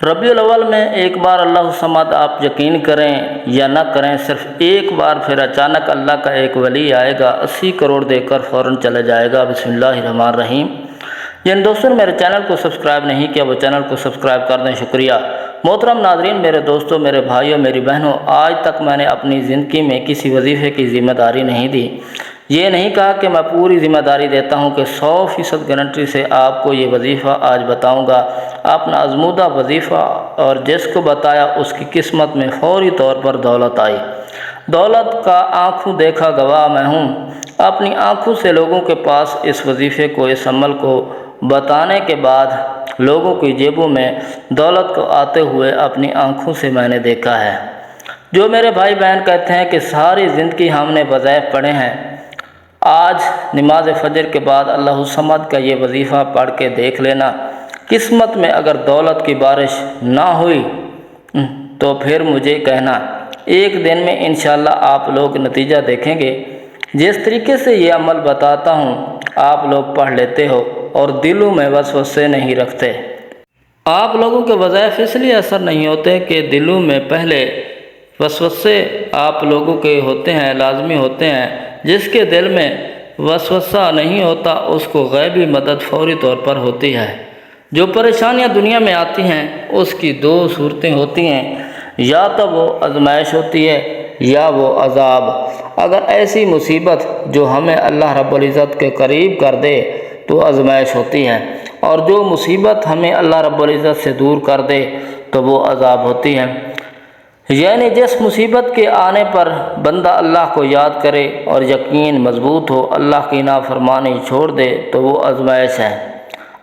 ربیع الاول میں ایک بار اللہ الصمد آپ یقین کریں یا نہ کریں، صرف ایک بار، پھر اچانک اللہ کا ایک ولی آئے گا، 80 کروڑ دے کر فوراً چلا جائے گا۔ بسم اللہ الرحمن الرحیم۔ جن دوستوں نے میرے چینل کو سبسکرائب نہیں کیا وہ چینل کو سبسکرائب کر دیں، شکریہ۔ محترم ناظرین، میرے دوستوں، میرے بھائیوں، میری بہنوں، آج تک میں نے اپنی زندگی میں کسی وظیفے کی ذمہ داری نہیں دی۔ یہ نہیں کہا کہ میں پوری ذمہ داری دیتا ہوں کہ 100% گارنٹی سے آپ کو یہ وظیفہ آج بتاؤں گا۔ اپنا آزمودہ وظیفہ، اور جس کو بتایا اس کی قسمت میں فوری طور پر دولت آئی۔ دولت کا آنکھوں دیکھا گواہ میں ہوں۔ اپنی آنکھوں سے لوگوں کے پاس اس وظیفے کو، اس عمل کو بتانے کے بعد لوگوں کی جیبوں میں دولت کو آتے ہوئے اپنی آنکھوں سے میں نے دیکھا ہے۔ جو میرے بھائی بہن کہتے ہیں کہ ساری زندگی ہم نے وظائف پڑھے ہیں، آج نماز فجر کے بعد اللہ الصمد کا یہ وظیفہ پڑھ کے دیکھ لینا۔ قسمت میں اگر دولت کی بارش نہ ہوئی تو پھر مجھے کہنا، ایک دن میں انشاءاللہ آپ لوگ نتیجہ دیکھیں گے۔ جس طریقے سے یہ عمل بتاتا ہوں آپ لوگ پڑھ لیتے ہو اور دلوں میں وسوسے نہیں رکھتے۔ آپ لوگوں کے وظائف اس لیے اثر نہیں ہوتے کہ دلوں میں پہلے وسوسے آپ لوگوں کے ہوتے ہیں، لازمی ہوتے ہیں۔ جس کے دل میں وسوسہ نہیں ہوتا اس کو غیبی مدد فوری طور پر ہوتی ہے۔ جو پریشانیاں دنیا میں آتی ہیں اس کی دو صورتیں ہوتی ہیں، یا تو وہ آزمائش ہوتی ہے یا وہ عذاب۔ اگر ایسی مصیبت جو ہمیں اللہ رب العزت کے قریب کر دے تو آزمائش ہوتی ہے، اور جو مصیبت ہمیں اللہ رب العزت سے دور کر دے تو وہ عذاب ہوتی ہے۔ یعنی جس مصیبت کے آنے پر بندہ اللہ کو یاد کرے اور یقین مضبوط ہو، اللہ کی نافرمانی چھوڑ دے تو وہ آزمائش ہے۔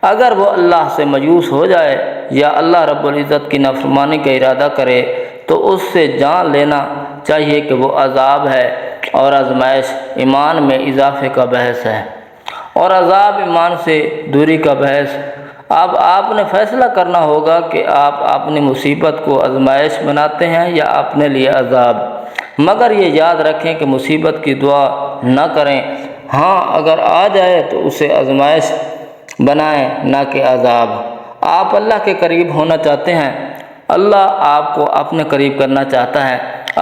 اگر وہ اللہ سے مایوس ہو جائے یا اللہ رب العزت کی نافرمانی کا ارادہ کرے تو اس سے جان لینا چاہیے کہ وہ عذاب ہے، اور آزمائش ایمان میں اضافے کا باعث ہے، اور عذاب ایمان سے دوری کا باعث۔ اب آپ نے فیصلہ کرنا ہوگا کہ آپ اپنی مصیبت کو آزمائش بناتے ہیں یا اپنے لیے عذاب۔ مگر یہ یاد رکھیں کہ مصیبت کی دعا نہ کریں، ہاں اگر آ جائے تو اسے آزمائش بنائیں نہ کہ عذاب۔ آپ اللہ کے قریب ہونا چاہتے ہیں، اللہ آپ کو اپنے قریب کرنا چاہتا ہے۔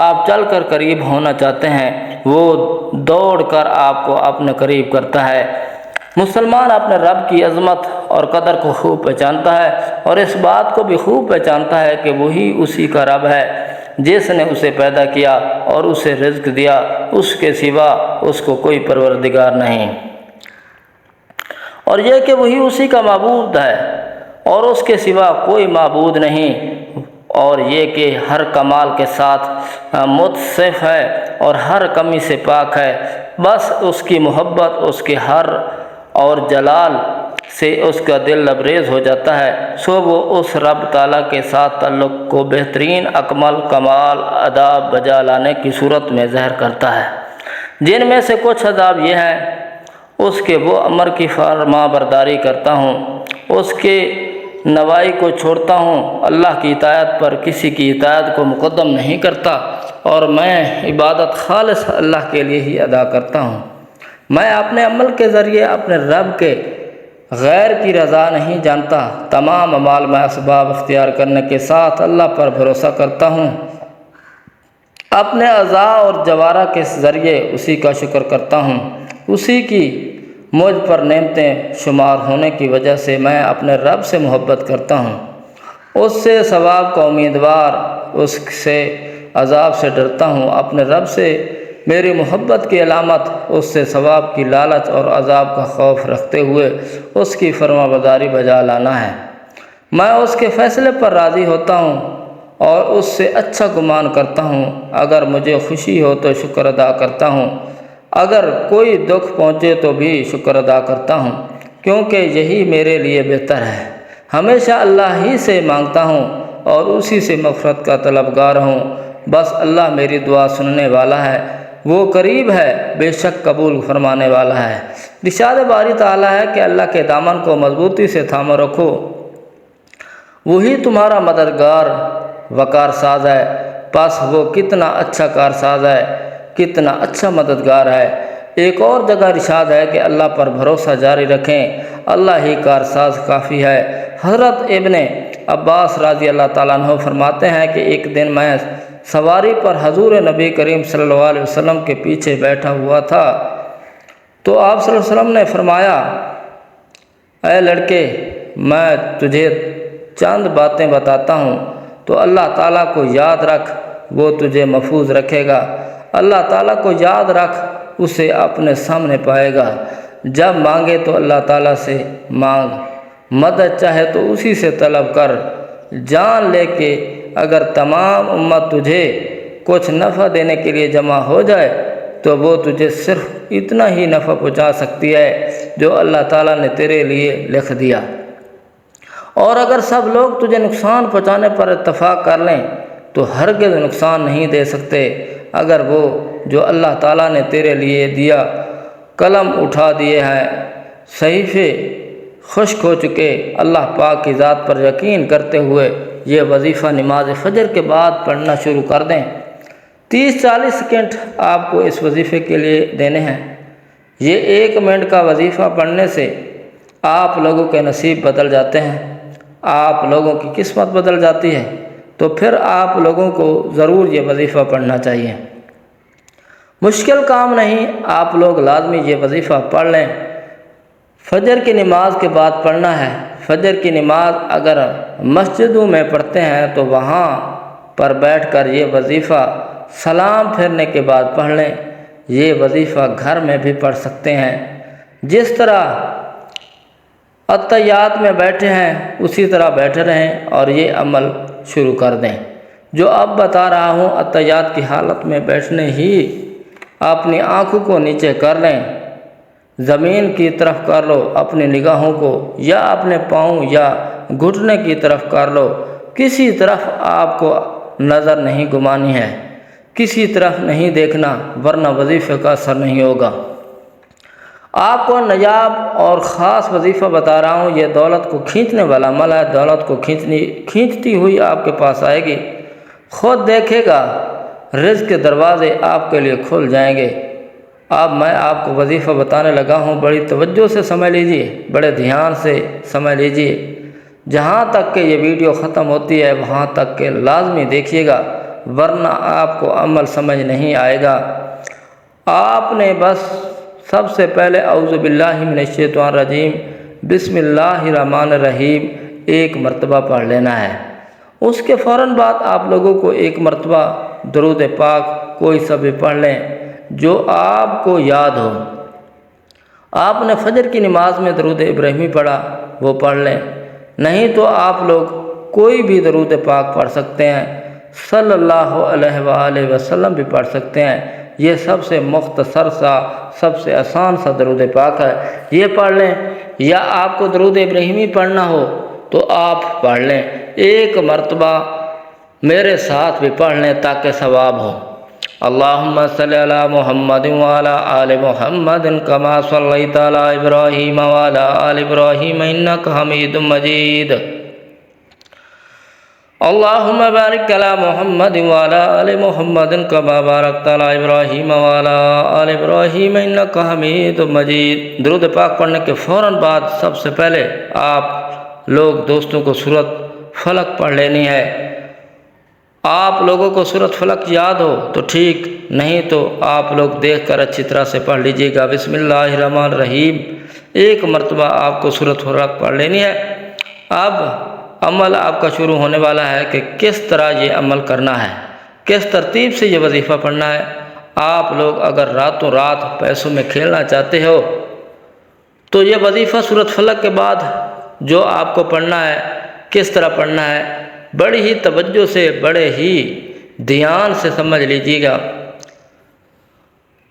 آپ چل کر قریب ہونا چاہتے ہیں، وہ دوڑ کر آپ کو اپنے قریب کرتا ہے۔ مسلمان اپنے رب کی عظمت اور قدر کو خوب پہچانتا ہے، اور اس بات کو بھی خوب پہچانتا ہے کہ وہی اسی کا رب ہے جس نے اسے پیدا کیا اور اسے رزق دیا۔ اس کے سوا اس کو کوئی پروردگار نہیں، اور یہ کہ وہی اسی کا معبود ہے اور اس کے سوا کوئی معبود نہیں، اور یہ کہ ہر کمال کے ساتھ متصف ہے اور ہر کمی سے پاک ہے۔ بس اس کی محبت، اس کے ہر اور جلال سے اس کا دل لبریز ہو جاتا ہے، سو وہ اس رب تعالیٰ کے ساتھ تعلق کو بہترین اکمل کمال آداب بجا لانے کی صورت میں ظاہر کرتا ہے۔ جن میں سے کچھ آداب یہ ہیں، اس کے وہ امر کی فرما برداری کرتا ہوں، اس کے نوائی کو چھوڑتا ہوں، اللہ کی اطاعت پر کسی کی اطاعت کو مقدم نہیں کرتا، اور میں عبادت خالص اللہ کے لیے ہی ادا کرتا ہوں۔ میں اپنے عمل کے ذریعے اپنے رب کے غیر کی رضا نہیں جانتا۔ تمام اعمال میں اسباب اختیار کرنے کے ساتھ اللہ پر بھروسہ کرتا ہوں۔ اپنے اعضاء اور جوارح کے ذریعے اسی کا شکر کرتا ہوں۔ اسی کی مجھ پر نعمتیں شمار ہونے کی وجہ سے میں اپنے رب سے محبت کرتا ہوں، اس سے ثواب کا امیدوار، اس سے عذاب سے ڈرتا ہوں۔ اپنے رب سے میری محبت کی علامت اس سے ثواب کی لالچ اور عذاب کا خوف رکھتے ہوئے اس کی فرما برداری بجا لانا ہے۔ میں اس کے فیصلے پر راضی ہوتا ہوں اور اس سے اچھا گمان کرتا ہوں۔ اگر مجھے خوشی ہو تو شکر ادا کرتا ہوں، اگر کوئی دکھ پہنچے تو بھی شکر ادا کرتا ہوں، کیونکہ یہی میرے لیے بہتر ہے۔ ہمیشہ اللہ ہی سے مانگتا ہوں اور اسی سے مغفرت کا طلبگار ہوں۔ بس اللہ میری دعا سننے والا ہے، وہ قریب ہے، بے شک قبول فرمانے والا ہے۔ ارشاد باری تعالیٰ ہے کہ اللہ کے دامن کو مضبوطی سے تھامے رکھو، وہی تمہارا مددگار و کارساز ہے۔ پس وہ کتنا اچھا کارساز ہے، کتنا اچھا مددگار ہے۔ ایک اور جگہ ارشاد ہے کہ اللہ پر بھروسہ جاری رکھیں، اللہ ہی کارساز کافی ہے۔ حضرت ابن عباس رضی اللہ تعالیٰ عنہ فرماتے ہیں کہ ایک دن میں سواری پر حضور نبی کریم صلی اللہ علیہ وسلم کے پیچھے بیٹھا ہوا تھا، تو آپ صلی اللہ علیہ وسلم نے فرمایا، اے لڑکے، میں تجھے چند باتیں بتاتا ہوں، تو اللہ تعالیٰ کو یاد رکھ، وہ تجھے محفوظ رکھے گا۔ اللہ تعالیٰ کو یاد رکھ، اسے اپنے سامنے پائے گا۔ جب مانگے تو اللہ تعالیٰ سے مانگ، مدد چاہے تو اسی سے طلب کر۔ جان لے کہ اگر تمام امت تجھے کچھ نفع دینے کے لیے جمع ہو جائے تو وہ تجھے صرف اتنا ہی نفع پہنچا سکتی ہے جو اللہ تعالیٰ نے تیرے لیے لکھ دیا، اور اگر سب لوگ تجھے نقصان پہنچانے پر اتفاق کر لیں تو ہرگز نقصان نہیں دے سکتے اگر وہ جو اللہ تعالیٰ نے تیرے لیے دیا قلم اٹھا دیے ہیں، صحیفے خشک ہو چکے۔ اللہ پاک کی ذات پر یقین کرتے ہوئے یہ وظیفہ نماز فجر کے بعد پڑھنا شروع کر دیں۔ 30-40 سیکنڈ آپ کو اس وظیفے کے لیے دینے ہیں۔ یہ 1 منٹ کا وظیفہ پڑھنے سے آپ لوگوں کے نصیب بدل جاتے ہیں، آپ لوگوں کی قسمت بدل جاتی ہے، تو پھر آپ لوگوں کو ضرور یہ وظیفہ پڑھنا چاہیے۔ مشکل کام نہیں، آپ لوگ لازمی یہ وظیفہ پڑھ لیں۔ فجر کی نماز کے بعد پڑھنا ہے۔ فجر کی نماز اگر مسجدوں میں پڑھتے ہیں تو وہاں پر بیٹھ کر یہ وظیفہ سلام پھیرنے کے بعد پڑھ لیں۔ یہ وظیفہ گھر میں بھی پڑھ سکتے ہیں۔ جس طرح اتحیات میں بیٹھے ہیں اسی طرح بیٹھے رہیں اور یہ عمل شروع کر دیں جو اب بتا رہا ہوں۔ اتحیات کی حالت میں بیٹھنے ہی اپنی آنکھوں کو نیچے کر لیں، زمین کی طرف کر لو اپنی نگاہوں کو، یا اپنے پاؤں یا گھٹنے کی طرف کر لو۔ کسی طرف آپ کو نظر نہیں گمانی ہے، کسی طرف نہیں دیکھنا، ورنہ وظیفے کا اثر نہیں ہوگا۔ آپ کو نایاب اور خاص وظیفہ بتا رہا ہوں، یہ دولت کو کھینچنے والا عمل ہے۔ دولت کو کھینچتی ہوئی آپ کے پاس آئے گی، خود دیکھے گا، رزق کے دروازے آپ کے لیے کھل جائیں گے۔ اب میں آپ کو وظیفہ بتانے لگا ہوں، بڑی توجہ سے سمجھ لیجئے، بڑے دھیان سے سمجھ لیجئے۔ جہاں تک کہ یہ ویڈیو ختم ہوتی ہے وہاں تک کہ لازمی دیکھیے گا، ورنہ آپ کو عمل سمجھ نہیں آئے گا۔ آپ نے بس سب سے پہلے اعوذ باللہ من الشیطان الرجیم بسم اللہ الرحمن الرحیم 1 مرتبہ پڑھ لینا ہے۔ اس کے فوراً بعد آپ لوگوں کو 1 مرتبہ درود پاک کوئی سا بھی پڑھ لیں جو آپ کو یاد ہو۔ آپ نے فجر کی نماز میں درود ابراہیمی پڑھا، وہ پڑھ لیں، نہیں تو آپ لوگ کوئی بھی درود پاک پڑھ سکتے ہیں، صلی اللہ علیہ وآلہ وسلم بھی پڑھ سکتے ہیں۔ یہ سب سے مختصر سا، سب سے آسان سا درود پاک ہے، یہ پڑھ لیں۔ یا آپ کو درود ابراہیمی پڑھنا ہو تو آپ پڑھ لیں، 1 مرتبہ میرے ساتھ بھی پڑھ لیں تاکہ ثواب ہو۔ اللہم صلی علی محمد وعلی آل محمد کما صلیت علی ابراہیم وعلی آل ابراہیم انک حمید مجید۔ اللہم بارک علی محمد وعلی آل محمد کما بارکت علی ابراہیم وعلی آل ابراہیم انک حمید مجید۔ درود پاک پڑھنے کے فوراً بعد سب سے پہلے آپ لوگ دوستوں کو سورۃ فلق پڑھ لینی ہے۔ آپ لوگوں کو سورۃ فلق یاد ہو تو ٹھیک، نہیں تو آپ لوگ دیکھ کر اچھی طرح سے پڑھ لیجئے گا۔ بسم اللہ الرحمن الرحیم 1 مرتبہ آپ کو سورۃ فلق پڑھ لینی ہے۔ اب عمل آپ کا شروع ہونے والا ہے کہ کس طرح یہ عمل کرنا ہے، کس ترتیب سے یہ وظیفہ پڑھنا ہے۔ آپ لوگ اگر راتوں رات پیسوں میں کھیلنا چاہتے ہو تو یہ وظیفہ سورۃ فلق کے بعد جو آپ کو پڑھنا ہے، کس طرح پڑھنا ہے، بڑی ہی توجہ سے، بڑے ہی دھیان سے سمجھ لیجیے گا۔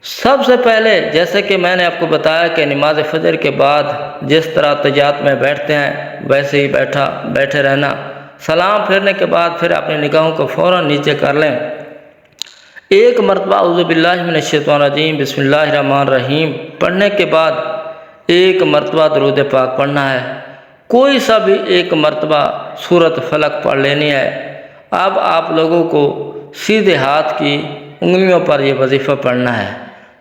سب سے پہلے جیسے کہ میں نے آپ کو بتایا کہ نماز فجر کے بعد جس طرح تحیات میں بیٹھتے ہیں ویسے ہی بیٹھے رہنا۔ سلام پھیرنے کے بعد پھر اپنی نگاہوں کو فوراً نیچے کر لیں۔ 1 مرتبہ اعوذ باللہ من الشیطان الرجیم بسم اللہ الرحمن الرحیم پڑھنے کے بعد 1 مرتبہ درود پاک پڑھنا ہے۔ کوئی سا بھی 1 مرتبہ سورۃ فلق پڑھ لینی ہے۔ اب آپ لوگوں کو سیدھے ہاتھ کی انگلیوں پر یہ وظیفہ پڑھنا ہے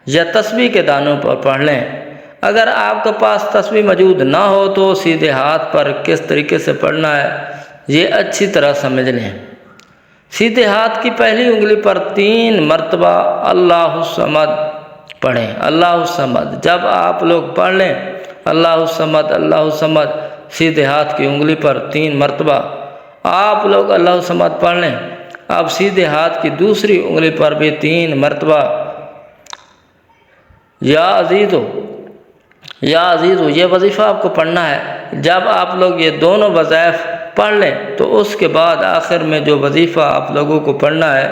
یا تسبیح کے دانوں پر پڑھ لیں۔ اگر آپ کے پاس تسبیح موجود نہ ہو تو سیدھے ہاتھ پر کس طریقے سے پڑھنا ہے یہ اچھی طرح سمجھ لیں۔ سیدھے ہاتھ کی پہلی انگلی پر 3 مرتبہ اللہ الصمد پڑھیں، اللہ الصمد۔ جب آپ لوگ پڑھ لیں اللہ الصمد اللہ الصمد سیدھے ہاتھ کی انگلی پر 3 مرتبہ آپ لوگ اللہ الصمد پڑھ لیں، اب سیدھے ہاتھ کی دوسری انگلی پر بھی 3 مرتبہ یا عزیزو یا عزیزو، یہ وظیفہ آپ کو پڑھنا ہے۔ جب آپ لوگ یہ دونوں وظائف پڑھ لیں تو اس کے بعد آخر میں جو وظیفہ آپ لوگوں کو پڑھنا ہے،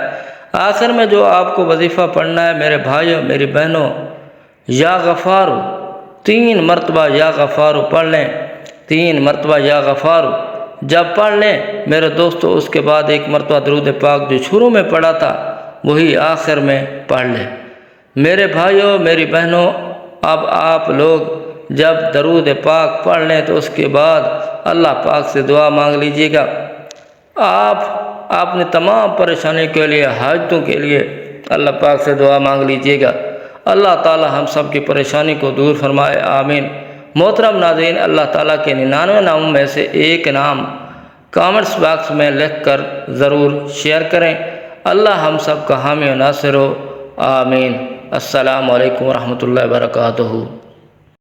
آخر میں جو آپ کو وظیفہ پڑھنا ہے میرے بھائیوں میری بہنوں، یا غفارو 3 مرتبہ یا غفارو پڑھ لیں، 3 مرتبہ یا غفارو جب پڑھ لیں میرے دوستو، اس کے بعد 1 مرتبہ درود پاک جو شروع میں پڑھا تھا وہی آخر میں پڑھ لیں۔ میرے بھائیوں میری بہنوں، اب آپ لوگ جب درود پاک پڑھ لیں تو اس کے بعد اللہ پاک سے دعا مانگ لیجیے گا۔ آپ اپنے تمام پریشانی کے لیے، حاجتوں کے لیے اللہ پاک سے دعا مانگ لیجیے گا۔ اللہ تعالی ہم سب کی پریشانی کو دور فرمائے، آمین۔ محترم ناظرین، اللہ تعالیٰ کے 99 ناموں میں سے ایک نام کامنٹس باکس میں لکھ کر ضرور شیئر کریں۔ اللہ ہم سب کا حامی و ناصر ہو، آمین۔ السلام علیکم ورحمۃ اللہ وبرکاتہ۔